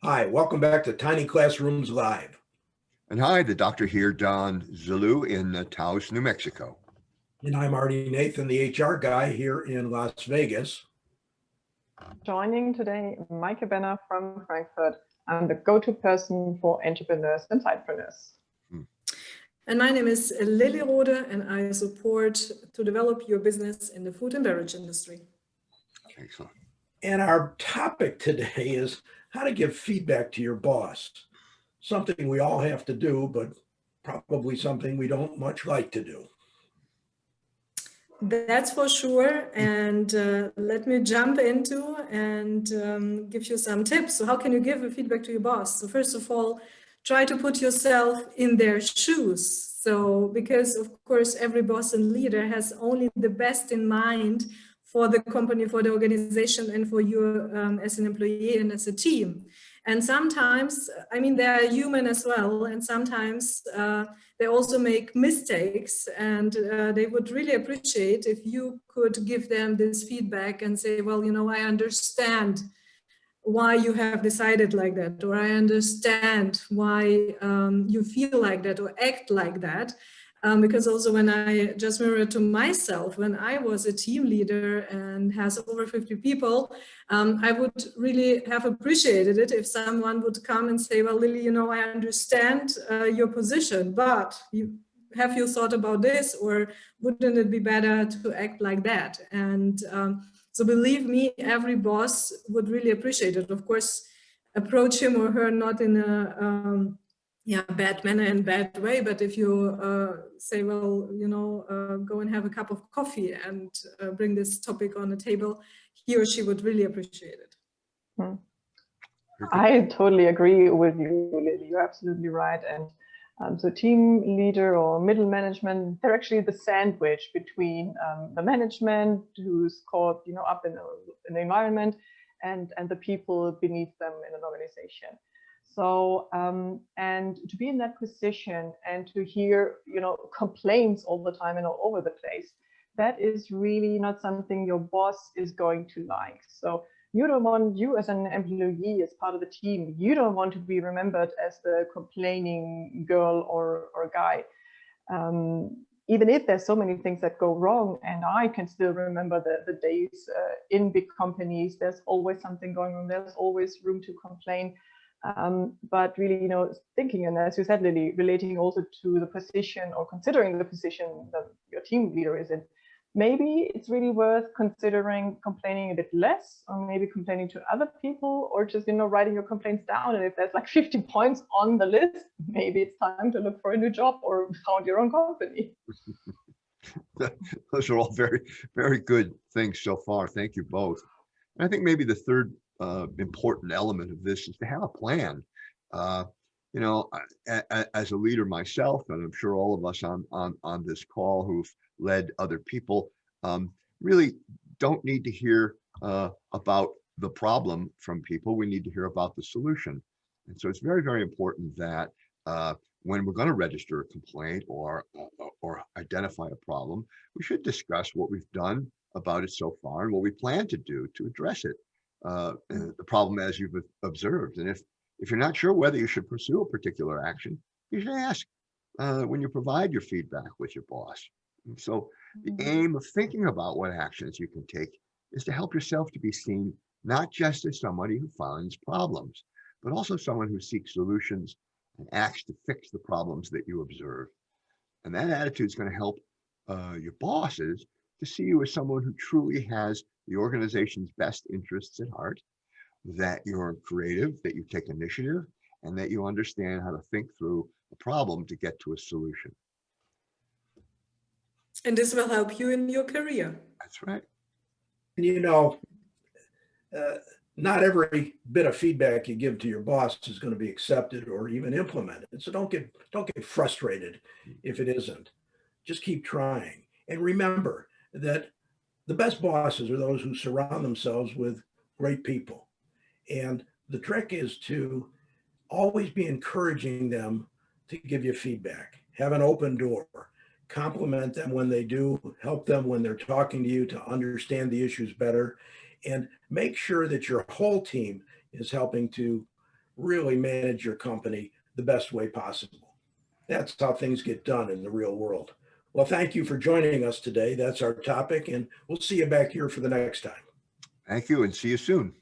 Hi, welcome back to Tiny Classrooms Live. And hi, the doctor here, Don Zulu in Taos, New Mexico. And I'm Artie Nathan, the HR guy here in Las Vegas. Joining today, Maike Benner from Frankfurt. I'm the go-to person for entrepreneurs and sidepreneurs. And my name is Lily Rode, and I support to develop your business in the food and beverage industry. Excellent. And our topic today is how to give feedback to your boss. Something we all have to do, but probably something we don't much like to do. That's for sure. And let me jump into and give you some tips. So how can you give a feedback to your boss? So first of all, try to put yourself in their shoes. So because of course, every boss and leader has only the best in mind for the company, for the organization, and for you as an employee and as a team. And sometimes, I mean, they're human as well. And sometimes they also make mistakes, and they would really appreciate if you could give them this feedback and say, well, you know, I understand why you have decided like that, or I understand why you feel like that or act like that. Because also when I just mirror to myself, when I was a team leader and has over 50 people, I would really have appreciated it if someone would come and say, well, Lily, you know, I understand your position, but have you thought about this, or wouldn't it be better to act like that? And so believe me, every boss would really appreciate it. Of course, approach him or her not in a bad manner and bad way, but if you say, well, you know, go and have a cup of coffee and bring this topic on the table, he or she would really appreciate it. I totally agree with you, Lily. You're absolutely right. And so team leader or middle management, they're actually the sandwich between the management who's caught, you know, up in the environment and the people beneath them in an organization. So, and to be in that position and to hear, you know, complaints all the time and all over the place, that is really not something your boss is going to like. So you don't want, you as an employee, as part of the team, you don't want to be remembered as the complaining girl or guy. Even if there's so many things that go wrong, and I can still remember the days in big companies, there's always something going on, there's always room to complain. But really, you know, thinking, and as you said, Lily, relating also to the position or considering the position that your team leader is in, maybe it's really worth considering complaining a bit less, or maybe complaining to other people, or just, you know, writing your complaints down. And if there's like 50 points on the list, maybe it's time to look for a new job or found your own company. Those are all very, very good things so far. Thank you both. And I think maybe the third important element of this is to have a plan. You know, as a leader myself, and I'm sure all of us on this call who've led other people, really don't need to hear about the problem from people. We need to hear about the solution. And so it's very, very important that when we're going to register a complaint or identify a problem, we should discuss what we've done about it so far and what we plan to do to address it. The problem as you've observed. And if you're not sure whether you should pursue a particular action, you should ask when you provide your feedback with your boss. And so the aim of thinking about what actions you can take is to help yourself to be seen not just as somebody who finds problems, but also someone who seeks solutions and acts to fix the problems that you observe. And that attitude is going to help your bosses to see you as someone who truly has the organization's best interests at heart, that you're creative, that you take initiative, and that you understand how to think through a problem to get to a solution. And this will help you in your career. That's right. And you know, not every bit of feedback you give to your boss is going to be accepted or even implemented. So don't get frustrated if it isn't. Just keep trying. And remember that the best bosses are those who surround themselves with great people. And the trick is to always be encouraging them to give you feedback. Have an open door. Compliment them when they do. Help them when they're talking to you to understand the issues better. And make sure that your whole team is helping to really manage your company the best way possible. That's how things get done in the real world. Well, thank you for joining us today. That's our topic, and we'll see you back here for the next time. Thank you, and see you soon.